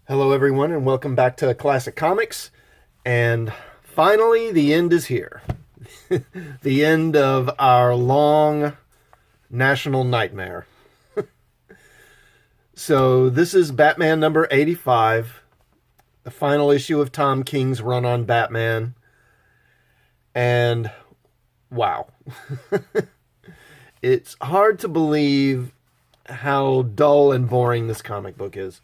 Hello, everyone, and welcome back to Classic Comics. And finally, the end is here. The end of our long national nightmare. So, this is Batman number 85, the final issue of Tom King's run on Batman. And wow. It's hard to believe how dull and boring this comic book is.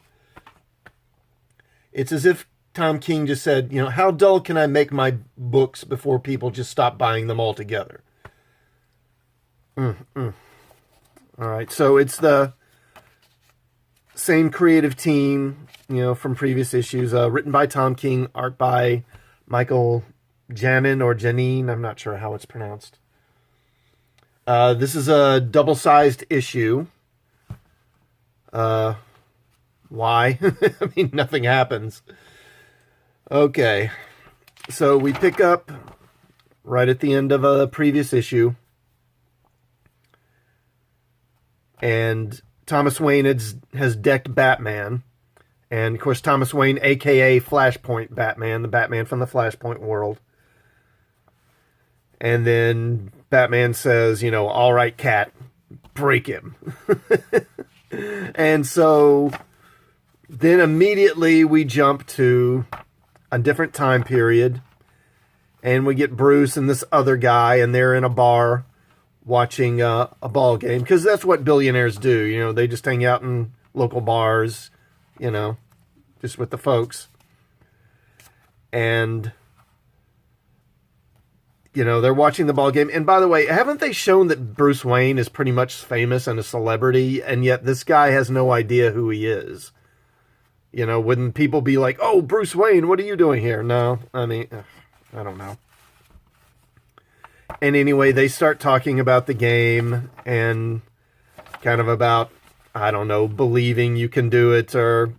It's as if Tom King just said, how dull can I make my books before people just stop buying them altogether? All right, so it's the same creative team, from previous issues, written by Tom King, art by Michael Janin or Janine. I'm not sure how it's pronounced. This is a double-sized issue. Why? I mean, nothing happens. Okay. So we pick up right at the end of a previous issue. And Thomas Wayne has decked Batman. And, of course, Thomas Wayne, a.k.a. Flashpoint Batman, the Batman from the Flashpoint world. And then Batman says, all right, cat, break him. And so then immediately we jump to a different time period, and we get Bruce and this other guy, and they're in a bar watching a ball game, because that's what billionaires do. They just hang out in local bars, just with the folks. And, they're watching the ball game. And by the way, haven't they shown that Bruce Wayne is pretty much famous and a celebrity, and yet this guy has no idea who he is? Wouldn't people be like, oh, Bruce Wayne, what are you doing here? No, I mean, I don't know. And anyway, they start talking about the game and kind of about, I don't know, believing you can do it or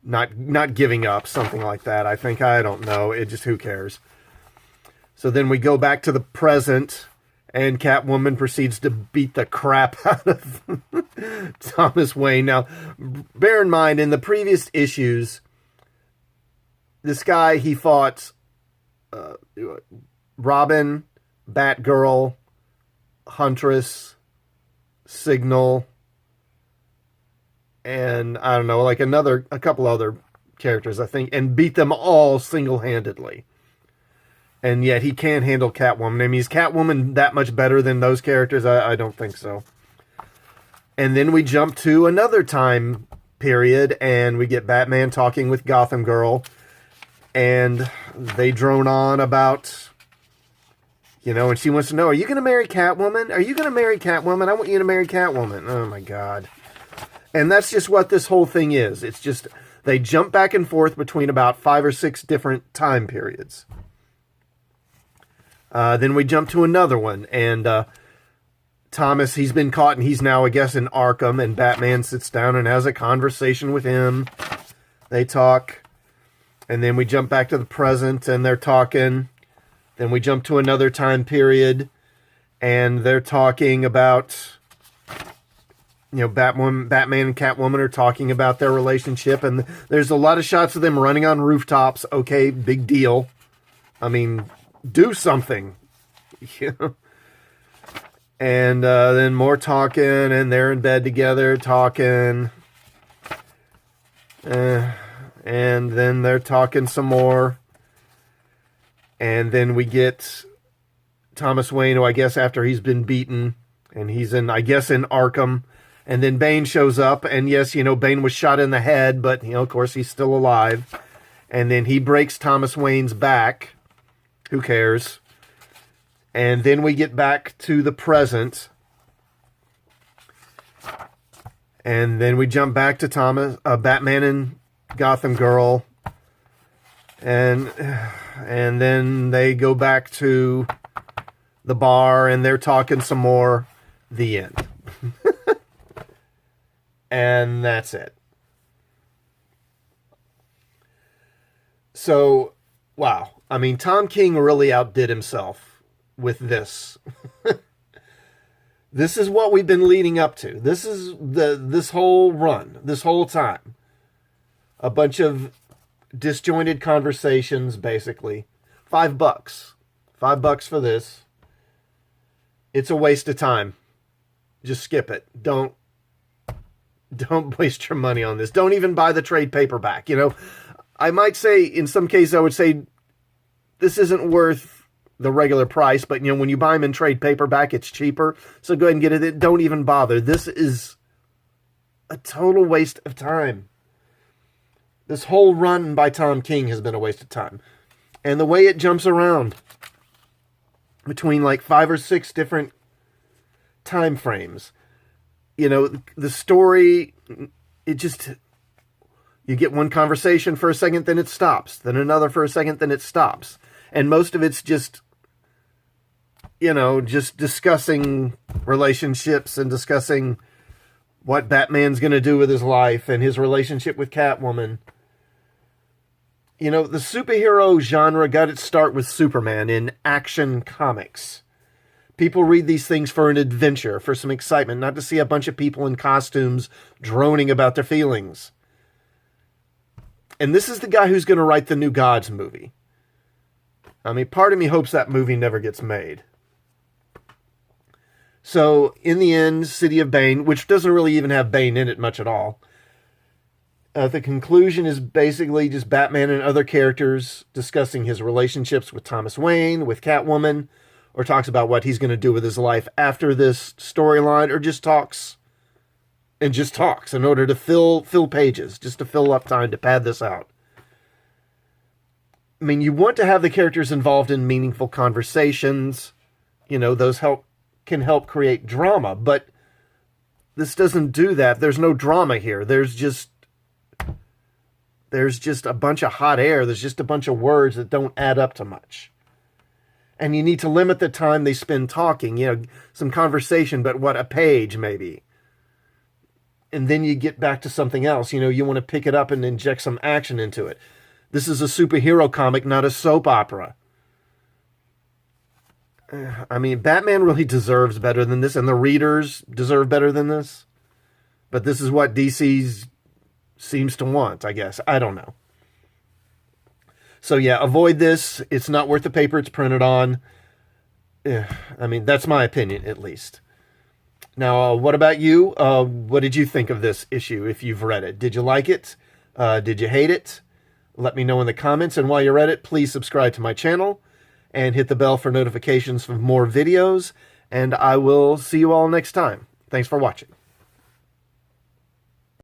not giving up, something like that. I think, I don't know. It just, who cares? So then we go back to the present, and Catwoman proceeds to beat the crap out of Thomas Wayne. Now, bear in mind, in the previous issues, this guy, he fought Robin, Batgirl, Huntress, Signal, and I don't know, like a couple other characters, I think, and beat them all single-handedly. And yet he can't handle Catwoman. I mean, is Catwoman that much better than those characters? I don't think so. And then we jump to another time period, and we get Batman talking with Gotham Girl. And they drone on about, and she wants to know, are you going to marry Catwoman? Are you going to marry Catwoman? I want you to marry Catwoman. Oh, my God. And that's just what this whole thing is. It's just, they jump back and forth between about 5 or 6 different time periods. Then we jump to another one, and Thomas, he's been caught, and he's now, I guess, in Arkham, and Batman sits down and has a conversation with him. They talk, and then we jump back to the present, and they're talking. Then we jump to another time period, and they're talking about, Batman and Catwoman are talking about their relationship, and there's a lot of shots of them running on rooftops. Okay, big deal. I mean, do something, And then more talking, and they're in bed together talking. And then they're talking some more. And then we get Thomas Wayne, who I guess after he's been beaten, and he's in Arkham. And then Bane shows up, and yes, Bane was shot in the head, but, of course, he's still alive. And then he breaks Thomas Wayne's back. Who cares? And then we get back to the present. And then we jump back to Batman and Gotham Girl. And then they go back to the bar, and they're talking some more. The end. And that's it. So, wow. I mean, Tom King really outdid himself with this. This is what we've been leading up to. This is this whole run, this whole time. a bunch of disjointed conversations, basically. $5. $5 for this. It's a waste of time. Just skip it. Don't waste your money on this. Don't even buy the trade paperback. You know, I might say, in some cases, I would say this isn't worth the regular price, but, you know, when you buy them in trade paperback, it's cheaper. So go ahead and get it. Don't even bother. This is a total waste of time. This whole run by Tom King has been a waste of time. And the way it jumps around between like 5 or 6 different time frames. You know, the story, it just, you get one conversation for a second, then it stops. Then another for a second, then it stops. And most of it's just, you know, just discussing relationships and discussing what Batman's going to do with his life and his relationship with Catwoman. You know, the superhero genre got its start with Superman in Action Comics. People read these things for an adventure, for some excitement, not to see a bunch of people in costumes droning about their feelings. And this is the guy who's going to write the New Gods movie. I mean, part of me hopes that movie never gets made. So, in the end, City of Bane, which doesn't really even have Bane in it much at all, the conclusion is basically just Batman and other characters discussing his relationships with Thomas Wayne, with Catwoman, or talks about what he's going to do with his life after this storyline, or just talks in order to fill pages, just to fill up time to pad this out. I mean, you want to have the characters involved in meaningful conversations. You know, those can help create drama, but this doesn't do that. There's no drama here. There's just a bunch of hot air. There's just a bunch of words that don't add up to much. And you need to limit the time they spend talking, you know, some conversation, but a page maybe. And then you get back to something else. You know, you want to pick it up and inject some action into it. This is a superhero comic, not a soap opera. I mean, Batman really deserves better than this, and the readers deserve better than this. But this is what DC seems to want, I guess. I don't know. So yeah, avoid this. It's not worth the paper it's printed on. I mean, that's my opinion, at least. Now, what about you? What did you think of this issue, if you've read it? Did you like it? Did you hate it? Let me know in the comments. And while you're at it, please subscribe to my channel and hit the bell for notifications for more videos. And I will see you all next time. Thanks for watching.